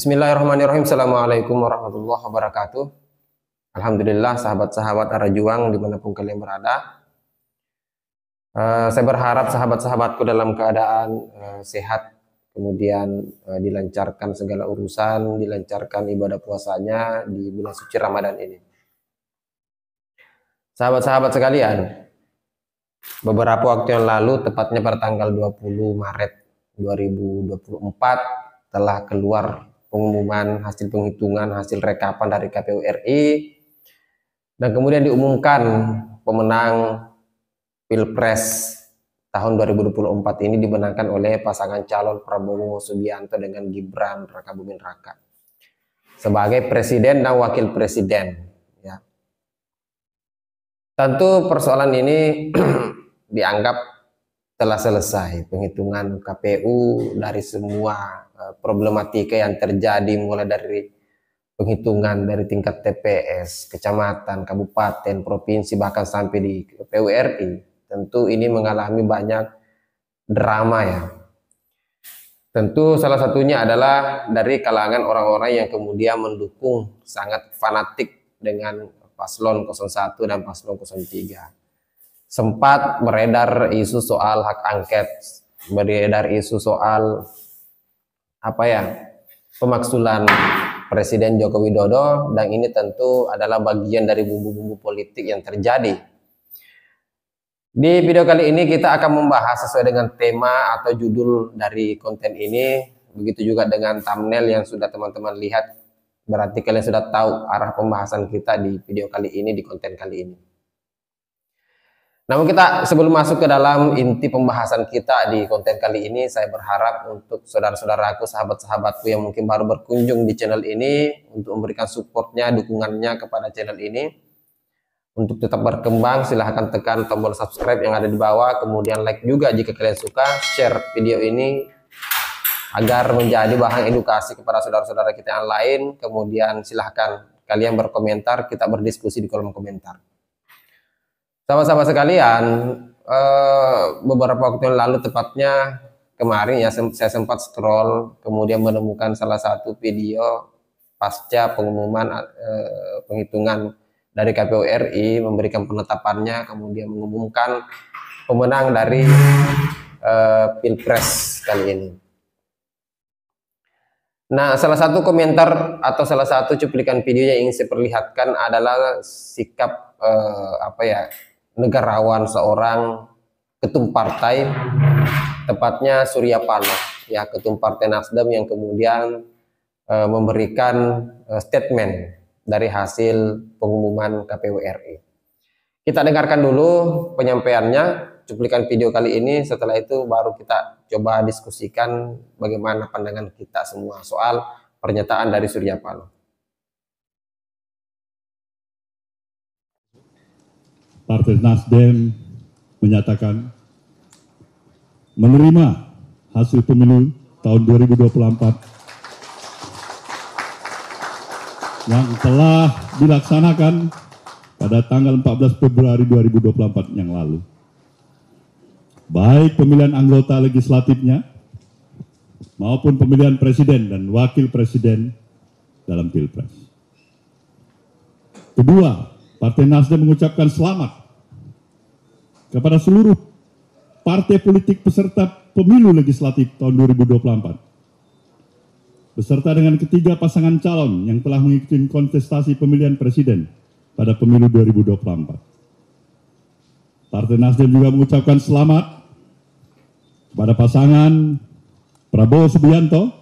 Bismillahirrahmanirrahim. Assalamualaikum warahmatullahi wabarakatuh. Alhamdulillah, sahabat-sahabat Arah Juang dimanapun kalian berada. Saya berharap sahabat-sahabatku dalam keadaan sehat, kemudian dilancarkan segala urusan, dilancarkan ibadah puasanya di bulan suci Ramadan ini. Sahabat-sahabat sekalian, beberapa waktu yang lalu, tepatnya pada tanggal 20 Maret 2024, telah keluar pengumuman hasil penghitungan hasil rekapan dari KPU RI, dan kemudian diumumkan pemenang Pilpres tahun 2024 ini dimenangkan oleh pasangan calon Prabowo Subianto dengan Gibran Rakabuming Raka sebagai presiden dan wakil presiden. Ya. Tentu persoalan ini dianggap telah selesai penghitungan KPU dari semua problematika yang terjadi, mulai dari penghitungan dari tingkat TPS, kecamatan, kabupaten, provinsi, bahkan sampai di KPU RI. Tentu ini mengalami banyak drama ya. Tentu salah satunya adalah dari kalangan orang-orang yang kemudian mendukung sangat fanatik dengan paslon 01 dan paslon 03. Sempat beredar isu soal hak angket, beredar isu soal pemaksulan Presiden Joko Widodo, dan ini tentu adalah bagian dari bumbu-bumbu politik yang terjadi. Di video kali ini kita akan membahas sesuai dengan tema atau judul dari konten ini, begitu juga dengan thumbnail yang sudah teman-teman lihat. Berarti kalian sudah tahu arah pembahasan kita di video kali ini, di konten kali ini. Namun kita sebelum masuk ke dalam inti pembahasan kita di konten kali ini, saya berharap untuk saudara-saudaraku, sahabat-sahabatku yang mungkin baru berkunjung di channel ini, untuk memberikan supportnya, dukungannya kepada channel ini. Untuk tetap berkembang, silahkan tekan tombol subscribe yang ada di bawah, kemudian like juga jika kalian suka, share video ini agar menjadi bahan edukasi kepada saudara-saudara kita yang lain. Kemudian silahkan kalian berkomentar, kita berdiskusi di kolom komentar. Sahabat-sahabat sekalian, beberapa waktu yang lalu, tepatnya kemarin ya, saya sempat scroll, kemudian menemukan salah satu video pasca pengumuman penghitungan dari KPU RI, memberikan penetapannya, kemudian mengumumkan pemenang dari Pilpres kali ini. Nah, salah satu komentar atau salah satu cuplikan video yang ingin saya perlihatkan adalah sikap negarawan seorang ketum partai, tepatnya Surya Paloh, ya, ketum Partai Nasdem, yang kemudian memberikan statement dari hasil pengumuman KPU RI. Kita dengarkan dulu penyampaiannya, cuplikan video kali ini. Setelah itu baru kita coba diskusikan bagaimana pandangan kita semua soal pernyataan dari Surya Paloh. Partai Nasdem menyatakan menerima hasil pemilu tahun 2024 yang telah dilaksanakan pada tanggal 14 Februari 2024 yang lalu. Baik pemilihan anggota legislatifnya maupun pemilihan presiden dan wakil presiden dalam Pilpres. Kedua, Partai Nasdem mengucapkan selamat kepada seluruh partai politik peserta pemilu legislatif tahun 2024, beserta dengan ketiga pasangan calon yang telah mengikuti kontestasi pemilihan presiden pada pemilu 2024. Partai Nasdem juga mengucapkan selamat kepada pasangan Prabowo Subianto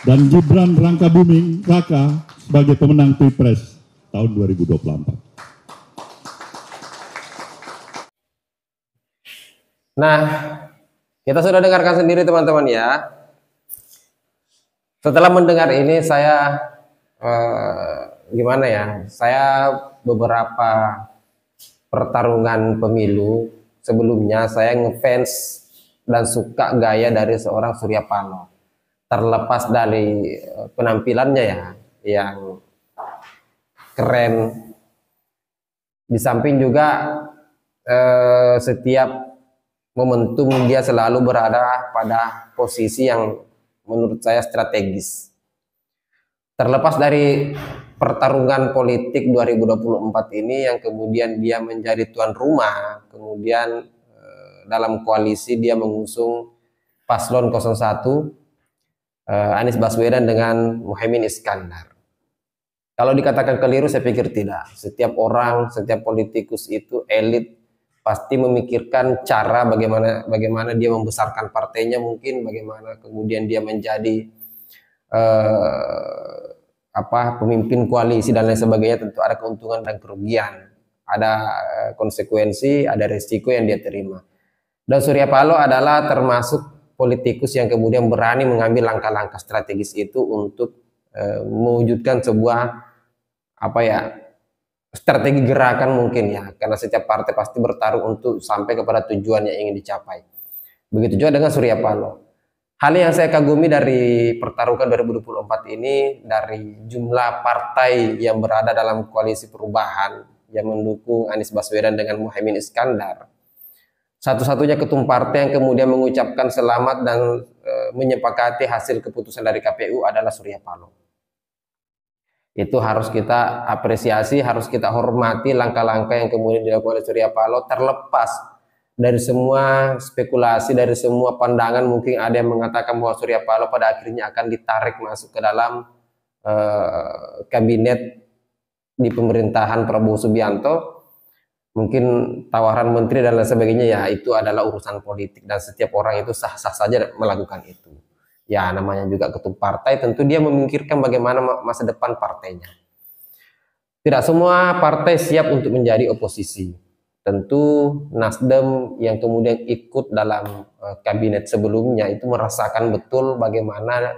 dan Gibran Rakabuming Raka sebagai pemenang Pilpres tahun 2024. Nah, kita sudah dengarkan sendiri teman-teman ya. Setelah mendengar ini saya saya beberapa pertarungan pemilu sebelumnya saya ngefans dan suka gaya dari seorang Surya Paloh. Terlepas dari penampilannya ya, yang keren, di samping juga setiap momentum dia selalu berada pada posisi yang menurut saya strategis. Terlepas dari pertarungan politik 2024 ini yang kemudian dia menjadi tuan rumah, kemudian dalam koalisi dia mengusung paslon 01 Anies Baswedan dengan Muhaimin Iskandar. Kalau dikatakan keliru, saya pikir tidak. Setiap orang, setiap politikus itu elit pasti memikirkan cara bagaimana dia membesarkan partainya, mungkin bagaimana kemudian dia menjadi pemimpin koalisi dan lain sebagainya. Tentu ada keuntungan dan kerugian, ada konsekuensi, ada risiko yang dia terima. Dan Surya Paloh adalah termasuk politikus yang kemudian berani mengambil langkah-langkah strategis itu untuk mewujudkan sebuah strategi gerakan mungkin ya, karena setiap partai pasti bertarung untuk sampai kepada tujuan yang ingin dicapai. Begitu juga dengan Surya Paloh. Hal yang saya kagumi dari pertarungan 2024 ini, dari jumlah partai yang berada dalam koalisi perubahan yang mendukung Anies Baswedan dengan Muhaimin Iskandar, satu-satunya ketum partai yang kemudian mengucapkan selamat dan menyepakati hasil keputusan dari KPU adalah Surya Paloh. Itu harus kita apresiasi, harus kita hormati langkah-langkah yang kemudian dilakukan oleh Surya Paloh, terlepas dari semua spekulasi, dari semua pandangan. Mungkin ada yang mengatakan bahwa Surya Paloh pada akhirnya akan ditarik masuk ke dalam kabinet di pemerintahan Prabowo Subianto. Mungkin tawaran menteri dan lain sebagainya, ya itu adalah urusan politik dan setiap orang itu sah-sah saja melakukan itu. Ya namanya juga ketum partai, tentu dia memikirkan bagaimana masa depan partainya. Tidak semua partai siap untuk menjadi oposisi. Tentu Nasdem yang kemudian ikut dalam kabinet sebelumnya itu merasakan betul bagaimana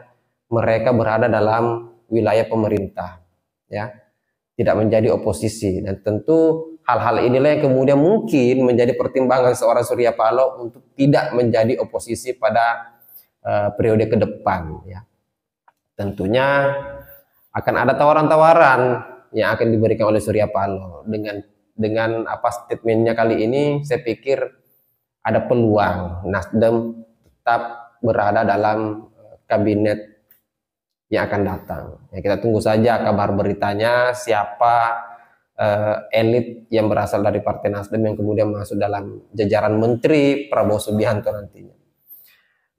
mereka berada dalam wilayah pemerintah, ya, tidak menjadi oposisi. Dan tentu hal-hal inilah yang kemudian mungkin menjadi pertimbangan seorang Surya Paloh untuk tidak menjadi oposisi pada periode ke depan, ya. Tentunya akan ada tawaran-tawaran yang akan diberikan oleh Surya Paloh. Dengan statementnya kali ini, saya pikir ada peluang Nasdem tetap berada dalam kabinet yang akan datang. Ya, kita tunggu saja kabar beritanya, siapa elit yang berasal dari Partai Nasdem yang kemudian masuk dalam jajaran Menteri Prabowo Subianto nantinya.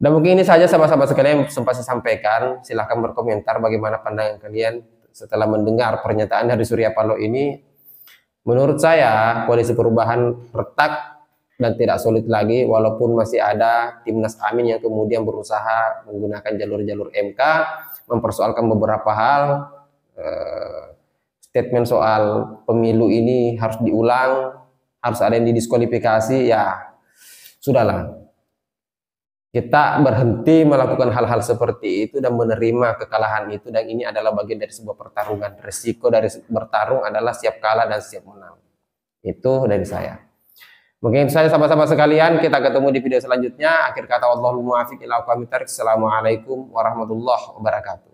Dan mungkin ini saja sahabat-sahabat sekalian yang sempat saya sampaikan. Silahkan berkomentar bagaimana pandangan kalian setelah mendengar pernyataan dari Surya Paloh ini. Menurut saya koalisi perubahan retak dan tidak solid lagi, walaupun masih ada Timnas Amin yang kemudian berusaha menggunakan jalur-jalur MK, mempersoalkan beberapa hal. Statement soal pemilu ini harus diulang, harus ada yang didiskualifikasi, ya sudahlah. Kita berhenti melakukan hal-hal seperti itu dan menerima kekalahan itu, dan ini adalah bagian dari sebuah pertarungan. Resiko dari bertarung adalah siap kalah dan siap menang. Itu dari saya. Mungkin saya sahabat-sahabat sekalian, kita ketemu di video selanjutnya. Akhir kata, wallahul muwaffiq ila aqwamit thoriq. Assalamualaikum warahmatullahi wabarakatuh.